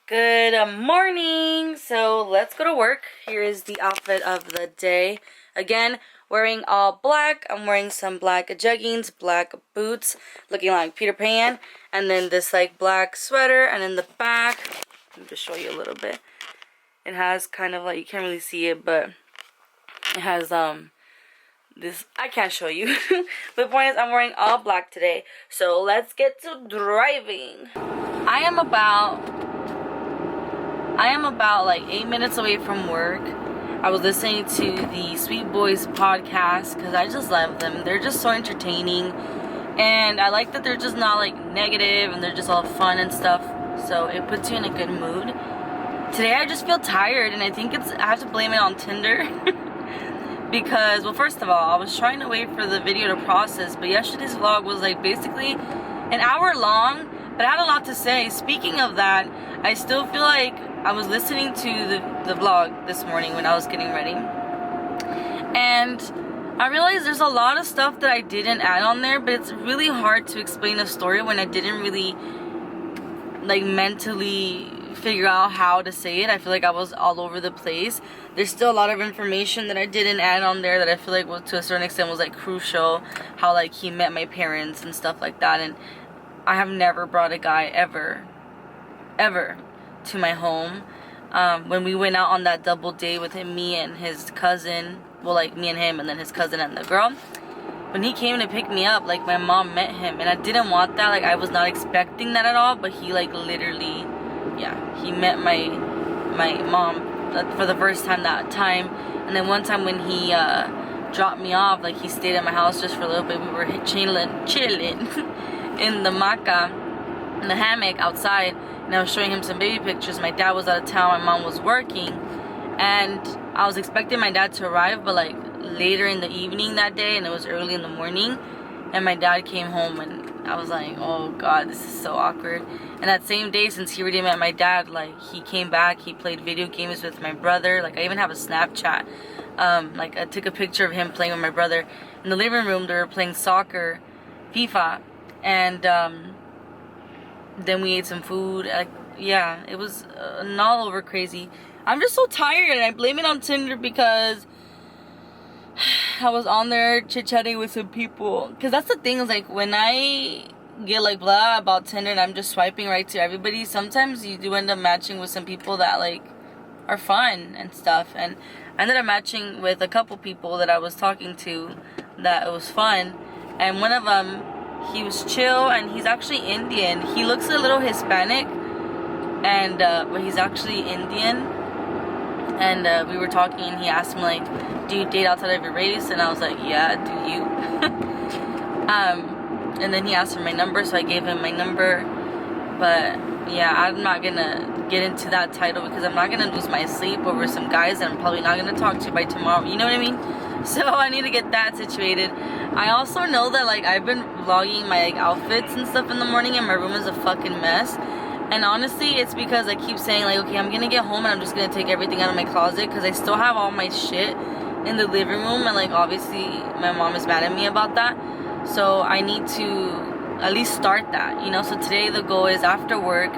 Good morning. So let's go to work. Here is the outfit of the day. Again, wearing all black. I'm wearing some black jeggings, black boots, looking like Peter Pan, and then this like black sweater. And in the back, let me just show you a little bit. It has kind of like, you can't really see it, but it has this, I can't show you. But the point is, I'm wearing all black today. So let's get to driving. I am about like 8 minutes away from work. I was listening to the Sweet Boys podcast because I just love them. They're just so entertaining, and I like that they're just not like negative and they're just all fun and stuff. So it puts you in a good mood. Today I just feel tired, and I think I have to blame it on Tinder. Because, well, first of all, I was trying to wait for the video to process, but yesterday's vlog was like basically an hour long, but I had a lot to say. Speaking of that, I still feel like I was listening to the vlog this morning when I was getting ready, and I realized there's a lot of stuff that I didn't add on there, but it's really hard to explain a story when I didn't really like mentally figure out how to say it. I feel like I was all over the place. There's still a lot of information that I didn't add on there that I feel like, well, to a certain extent was like crucial. How like he met my parents and stuff like that. And I have never brought a guy ever to my home. When we went out on that double date with him, me and his cousin, well, like me and him and then his cousin and the girl, when he came to pick me up, like my mom met him, and I didn't want that. Like I was not expecting that at all, but he like literally, yeah, he met my mom for the first time that time. And then one time when he dropped me off, like he stayed at my house just for a little bit. We were chilling in the maca, in the hammock outside, and I was showing him some baby pictures. My dad was out of town, my mom was working, and I was expecting my dad to arrive, but like later in the evening that day, and it was early in the morning, and my dad came home, and I was like, oh god, this is so awkward. And that same day, since he already met my dad, like he came back, he played video games with my brother. Like I even have a Snapchat. Like I took a picture of him playing with my brother in the living room. They were playing soccer, FIFA, and then we ate some food. Like, yeah, it was not over crazy. I'm just so tired, and I blame it on Tinder because I was on there chit-chatting with some people. Because that's the thing, is like when I get like blah about Tinder and I'm just swiping right to everybody, sometimes you do end up matching with some people that like are fun and stuff. And I ended up matching with a couple people that I was talking to that it was fun. And one of them, he was chill, and he's actually Indian. He looks a little Hispanic, and but he's actually Indian. And we were talking, and he asked me like, do you date outside of your race? And I was like, yeah, do you? And then he asked for my number, so I gave him my number. But yeah, I'm not gonna get into that title because I'm not gonna lose my sleep over some guys that I'm probably not gonna talk to by tomorrow. You know what I mean? So I need to get that situated. I also know that like I've been vlogging my like outfits and stuff in the morning, and my room is a fucking mess. And honestly, it's because I keep saying like, okay, I'm gonna get home and I'm just gonna take everything out of my closet, because I still have all my shit in the living room, and like obviously my mom is mad at me about that. So I need to at least start that, you know. So today the goal is after work,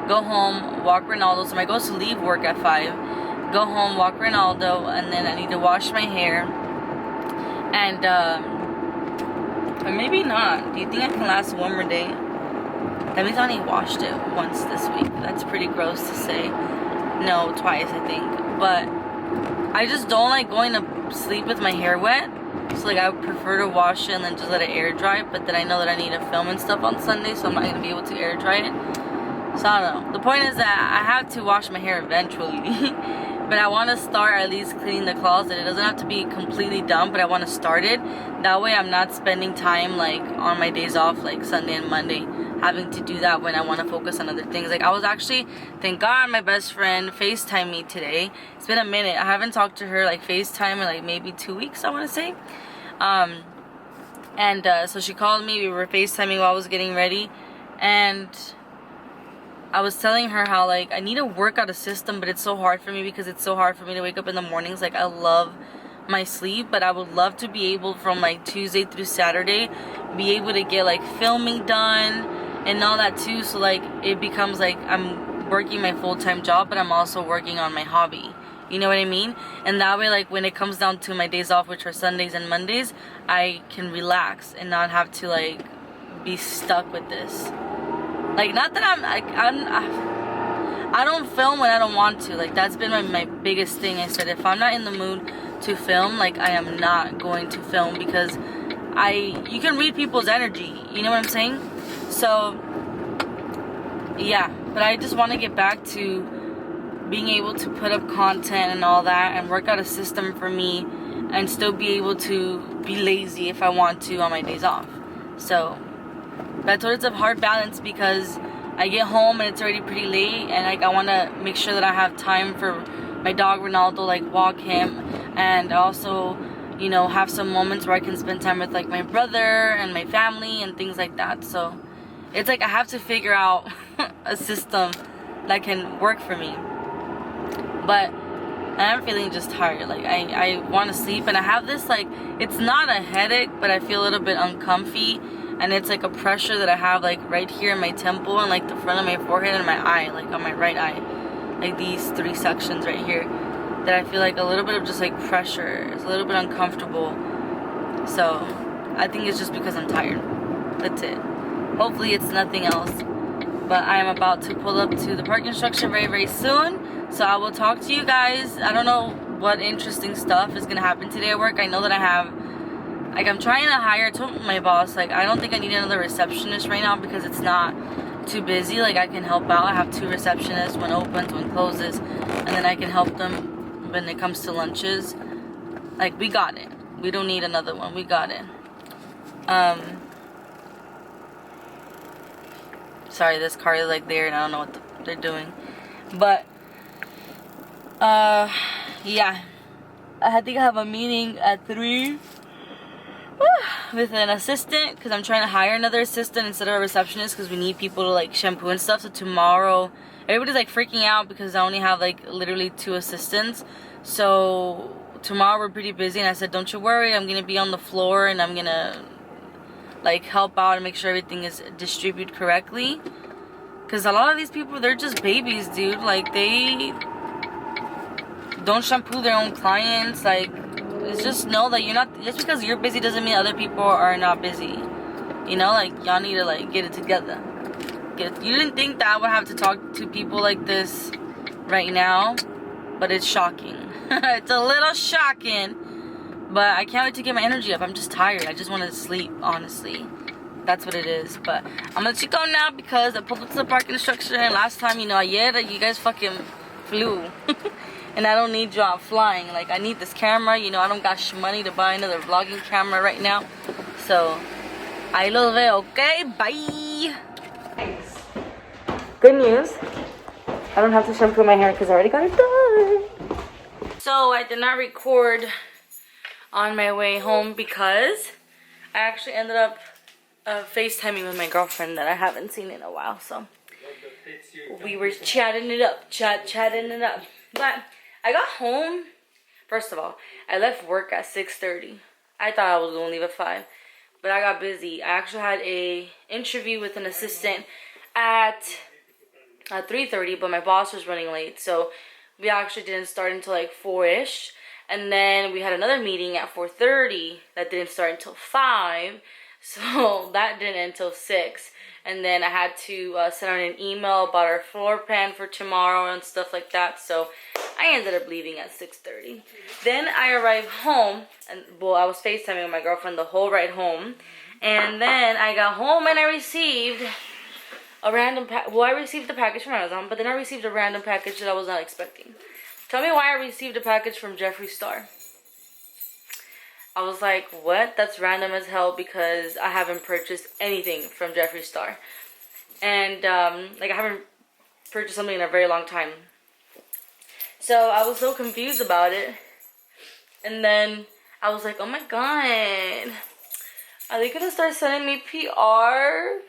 go home, walk Ronaldo. So my goal is to leave work at 5, go home, walk Ronaldo, and then I need to wash my hair. And or maybe not. Do you think I can last one more day? That means I only washed it once this week. That's pretty gross to say. No, twice I think. But I just don't like going to sleep with my hair wet. So like I would prefer to wash it and then just let it air dry. But then I know that I need to film and stuff on Sunday, so I'm not going to be able to air dry it. So I don't know. The point is that I have to wash my hair eventually. But I want to start at least cleaning the closet. It doesn't have to be completely done, but I want to start it. That way I'm not spending time like on my days off, like Sunday and Monday, having to do that when I want to focus on other things. Like I was actually, thank God, my best friend FaceTimed me today. It's been a minute. I haven't talked to her like FaceTime in like maybe 2 weeks, I want to say. So she called me. We were FaceTiming while I was getting ready, and I was telling her how like I need to work out a system, but it's so hard for me because it's so hard for me to wake up in the mornings. Like I love my sleep, but I would love to be able from like Tuesday through Saturday be able to get like filming done and all that too. So like it becomes like I'm working my full-time job, but I'm also working on my hobby. You know what I mean? And that way, like, when it comes down to my days off, which are Sundays and Mondays, I can relax and not have to, like, be stuck with this. Like, not that I don't film when I don't want to. Like, that's been my biggest thing. I said, if I'm not in the mood to film, like, I am not going to film, because you can read people's energy. You know what I'm saying? So, yeah. But I just want to get back to being able to put up content and all that, and work out a system for me, and still be able to be lazy if I want to on my days off. So that's what, it's a hard balance, because I get home and it's already pretty late, and like I want to make sure that I have time for my dog Ronaldo, like walk him, and also, you know, have some moments where I can spend time with like my brother and my family and things like that. So it's like I have to figure out a system that can work for me. But I'm feeling just tired. Like I want to sleep, and I have this, like, it's not a headache, but I feel a little bit uncomfy, and it's like a pressure that I have like right here in my temple and like the front of my forehead and my eye, like on my right eye, like these 3 sections right here, that I feel like a little bit of just like pressure. It's a little bit uncomfortable. So I think it's just because I'm tired. That's it. Hopefully it's nothing else. But I am about to pull up to the parking structure very, very soon. So I will talk to you guys. I don't know what interesting stuff is going to happen today at work. I know that I have, like, I'm trying to hire, I told my boss, like, I don't think I need another receptionist right now, because it's not too busy. Like, I can help out. I have 2 receptionists, one opens, one closes, and then I can help them when it comes to lunches. Like, we got it. We don't need another one. We got it. Sorry, this car is like there and I don't know what they're doing. But yeah, I think I have a meeting at 3 with an assistant, because I'm trying to hire another assistant instead of a receptionist, because we need people to like shampoo and stuff. So tomorrow, everybody's like freaking out because I only have like literally 2 assistants. So tomorrow we're pretty busy, and I said, don't you worry, I'm gonna be on the floor and I'm gonna like help out and make sure everything is distributed correctly. Because a lot of these people, they're just babies, dude. Like, they don't shampoo their own clients. Like, it's just know that you're not, just because you're busy doesn't mean other people are not busy. You know, like, y'all need to like get it together. You didn't think that I would have to talk to people like this right now, but it's shocking. It's a little shocking, but I can't wait to get my energy up. I'm just tired. I just want to sleep, honestly. That's what it is. But I'm gonna let you go now, because I pulled up to the parking structure, and last time, you know, you guys fucking flew. And I don't need y'all flying. Like, I need this camera. You know, I don't got money to buy another vlogging camera right now. So, I los veo, okay? Bye! Good news. I don't have to shampoo my hair because I already got it done. So, I did not record on my way home because I actually ended up FaceTiming with my girlfriend that I haven't seen in a while. So, we were chatting it up. Chatting it up. But I got home. First of all, I left work at 6:30. I thought I was going to leave at 5. But I got busy. I actually had a interview with an assistant at 3:30, but my boss was running late. So we actually didn't start until like 4-ish. And then we had another meeting at 4:30 that didn't start until 5. So that didn't end until 6. And then I had to send out an email about our floor plan for tomorrow and stuff like that. So I ended up leaving at 6:30. Then I arrived home, and well, I was FaceTiming with my girlfriend the whole ride home. And then I got home and I received a random I received the package from Amazon, but then I received a random package that I was not expecting. Tell me why I received a package from Jeffree Star. I was like, what? That's random as hell, because I haven't purchased anything from Jeffree Star. And, like, I haven't purchased something in a very long time. So, I was so confused about it. And then, I was like, oh my god. Are they gonna start sending me PR?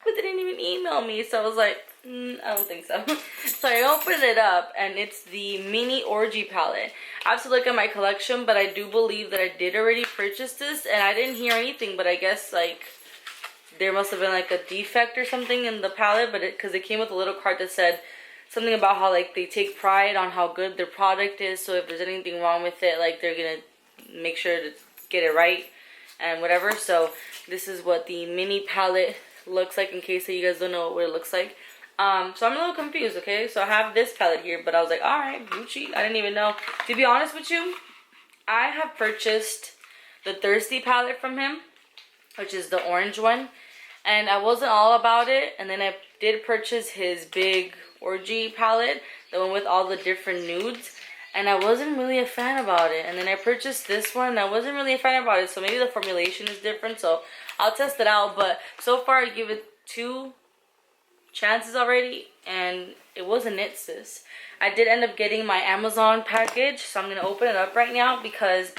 But they didn't even email me. So, I was like, I don't think so. So I opened it up, and it's the mini orgy palette. I have to look at my collection, but I do believe that I did already purchase this, and I didn't hear anything. But I guess like there must have been like a defect or something in the palette, but because it came with a little card that said something about how like they take pride on how good their product is. So if there's anything wrong with it, like they're gonna make sure to get it right and whatever. So this is what the mini palette looks like, in case that you guys don't know what it looks like. So I'm a little confused, okay? So I have this palette here, but I was like, alright, Gucci. I didn't even know. To be honest with you, I have purchased the Thirsty palette from him, which is the orange one. And I wasn't all about it. And then I did purchase his big orgy palette, the one with all the different nudes. And I wasn't really a fan about it. And then I purchased this one, and I wasn't really a fan about it. So maybe the formulation is different. So I'll test it out. But so far, I give it 2 chances already, and it wasn't it, sis. I did end up getting my Amazon package, so I'm gonna open it up right now because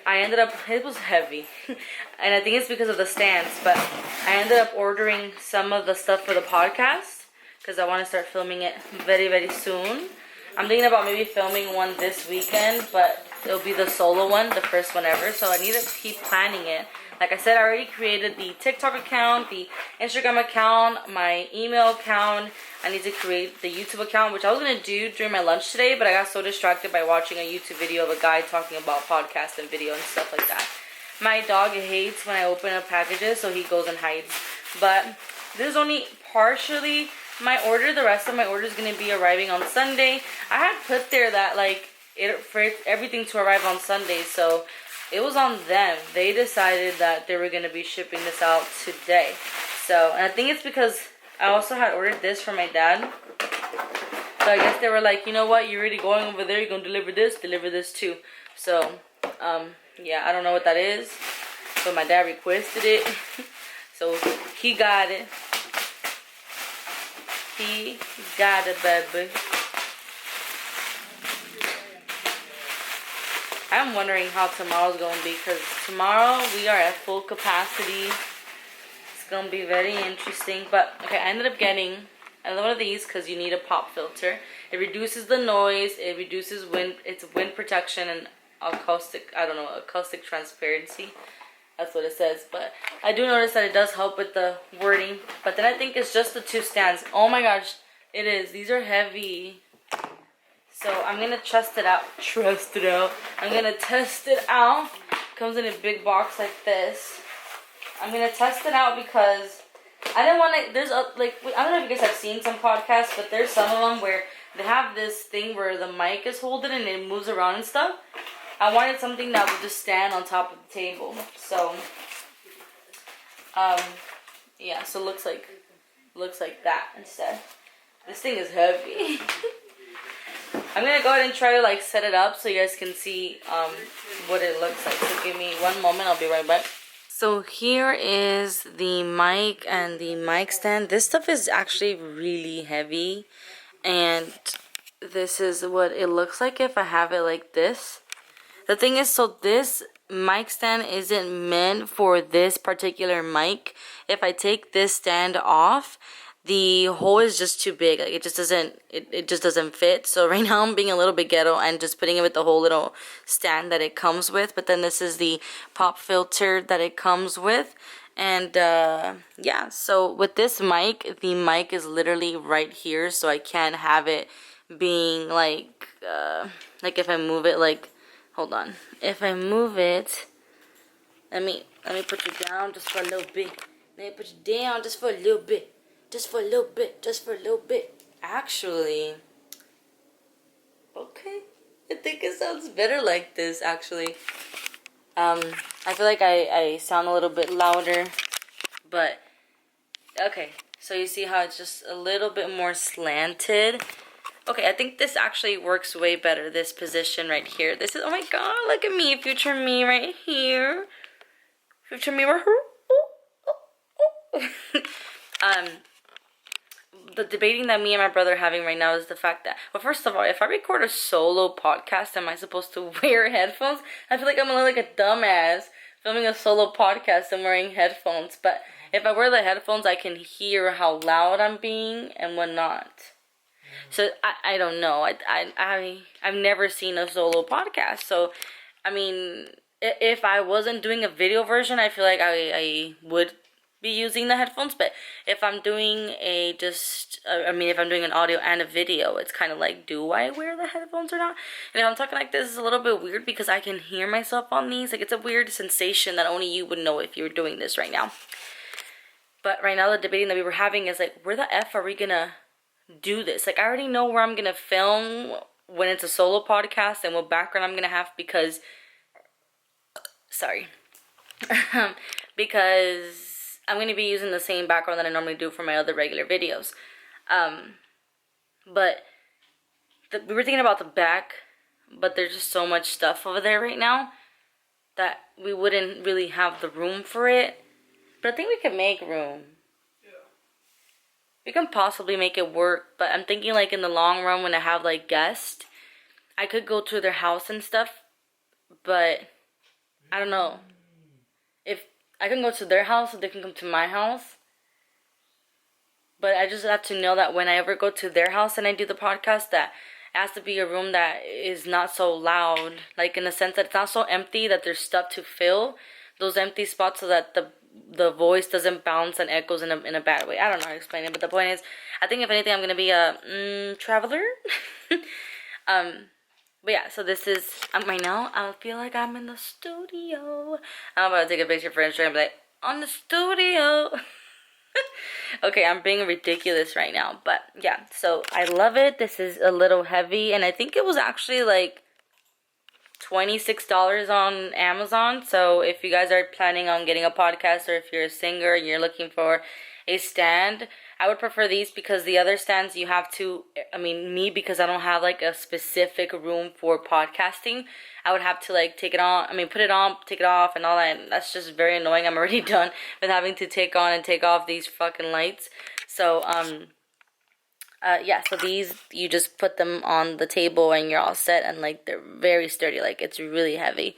I ended up, it was heavy. And I think it's because of the stands, but I ended up ordering some of the stuff for the podcast because I want to start filming it very, very soon. I'm thinking about maybe filming one this weekend, but it'll be the solo one, the first one ever, so I need to keep planning it. Like I said, I already created the TikTok account, the Instagram account, my email account. I need to create the YouTube account, which I was going to do during my lunch today, but I got so distracted by watching a YouTube video of a guy talking about podcast and video and stuff like that. My dog hates when I open up packages, so he goes and hides. But this is only partially my order. The rest of my order is going to be arriving on Sunday. I had put there that like for everything to arrive on Sunday, so it was on them. They decided that they were going to be shipping this out today. So, and I think it's because I also had ordered this for my dad. So I guess they were like, you know what, you're already going over there, you're going to deliver this too. So, yeah, I don't know what that is, but my dad requested it. So he got it. He got it, baby. I'm wondering how tomorrow's going to be, because tomorrow we are at full capacity. It's going to be very interesting. But, okay, I ended up getting another one of these because you need a pop filter. It reduces the noise. It reduces wind. It's wind protection and acoustic, I don't know, acoustic transparency. That's what it says. But I do notice that it does help with the wording. But then I think it's just the 2 stands. Oh my gosh, it is. These are heavy. So I'm going to test it out. I'm going to test it out. Comes in a big box like this. I'm going to test it out because I didn't want to, there's a, like, I don't know if you guys have seen some podcasts, but there's some of them where they have this thing where the mic is holding and it moves around and stuff. I wanted something that would just stand on top of the table. So, yeah, so it looks like that instead. This thing is heavy. I'm going to go ahead and try to like set it up so you guys can see what it looks like. So give me one moment, I'll be right back. So here is the mic and the mic stand. This stuff is actually really heavy. And this is what it looks like if I have it like this. The thing is, so this mic stand isn't meant for this particular mic. If I take this stand off, the hole is just too big. Like it just doesn't fit. So right now I'm being a little bit ghetto and just putting it with the whole little stand that it comes with. But then this is the pop filter that it comes with. And yeah, so with this mic, the mic is literally right here, so I can't have it being like if I move it, like, hold on, if I move it, let me put you down just for a little bit. Let me put you down just for a little bit. Just for a little bit, just for a little bit. Actually, okay, I think it sounds better like this, actually. I feel like I sound a little bit louder, but, okay. So you see how it's just a little bit more slanted. Okay, I think this actually works way better, this position right here. This is, oh my god, look at me, future me right here. Future me right here. The debating that me and my brother are having right now is the fact that, well, first of all, if I record a solo podcast, am I supposed to wear headphones? I feel like I'm gonna look like a dumbass filming a solo podcast and wearing headphones. But if I wear the headphones, I can hear how loud I'm being and what not. So I don't know. I've never seen a solo podcast. So, I mean, if I wasn't doing a video version, I feel like I would be using the headphones. But if I'm doing if I'm doing an audio and a video, it's kind of like, do I wear the headphones or not? And if I'm talking like this, it's a little bit weird because I can hear myself on these. Like, it's a weird sensation that only you would know if you were doing this right now. But right now, the debating that we were having is like, where the F are we gonna do this? Like, I already know where I'm gonna film when it's a solo podcast and what background I'm gonna have because, sorry, because I'm gonna be using the same background that I normally do for my other regular videos. But we were thinking about the back, but there's just so much stuff over there right now that we wouldn't really have the room for it. But I think we could make room. Yeah. We can possibly make it work, but I'm thinking like in the long run when I have like guests, I could go to their house and stuff, but I don't know. If I can go to their house, so they can come to my house. But I just have to know that when I ever go to their house and I do the podcast, that it has to be a room that is not so loud. Like, in the sense that it's not so empty that there's stuff to fill those empty spots so that the voice doesn't bounce and echoes in a bad way. I don't know how to explain it, but the point is, I think if anything, I'm going to be a traveler. But yeah, so this is, right now, I feel like I'm in the studio. I'm about to take a picture for Instagram, like, on the studio. Okay, I'm being ridiculous right now, but yeah, so I love it. This is a little heavy, and I think it was actually like $26 on Amazon. So if you guys are planning on getting a podcast, or if you're a singer and you're looking for a stand, I would prefer these because the other stands you have to, because I don't have like a specific room for podcasting, I would have to like take it on, put it on, take it off and all that, and that's just very annoying. I'm already done with having to take on and take off these fucking lights. So, yeah, so these, you just put them on the table and you're all set, and like they're very sturdy, like it's really heavy.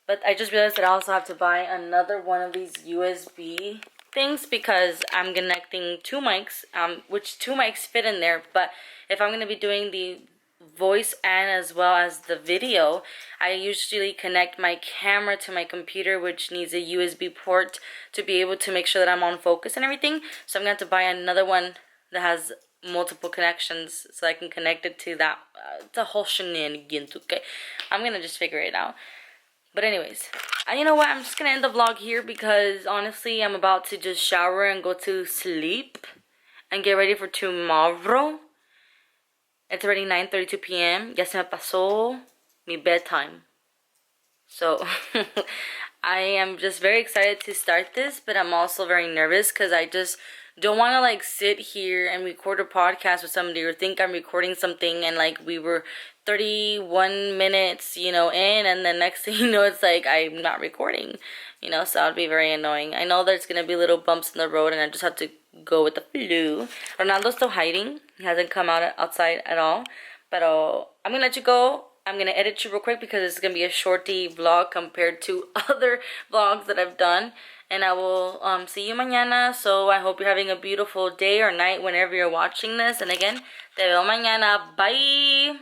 But I just realized that I also have to buy another one of these USB things because I'm connecting two mics, which two mics fit in there. But if I'm going to be doing the voice and as well as the video, I usually connect my camera to my computer, which needs a USB port to be able to make sure that I'm on focus and everything. So I'm going to have to buy another one that has multiple connections so I can connect it to that. It's a whole shenanigans, okay? I'm going to just figure it out. But anyways, you know what? I'm just going to end the vlog here because honestly, I'm about to just shower and go to sleep and get ready for tomorrow. It's already 9:32 p.m. Ya se me pasó mi bedtime. So, I am just very excited to start this, but I'm also very nervous because I just don't want to like sit here and record a podcast with somebody or think I'm recording something and like we were 31 minutes, in, and then next thing you know, it's like I'm not recording, so that'd be very annoying. I know there's going to be little bumps in the road and I just have to go with the flow. Ronaldo's still hiding. He hasn't come outside at all. But I'm going to let you go. I'm going to edit you real quick because it's going to be a shorty vlog compared to other vlogs that I've done. And I will see you mañana. So I hope you're having a beautiful day or night whenever you're watching this. And again, te veo mañana. Bye!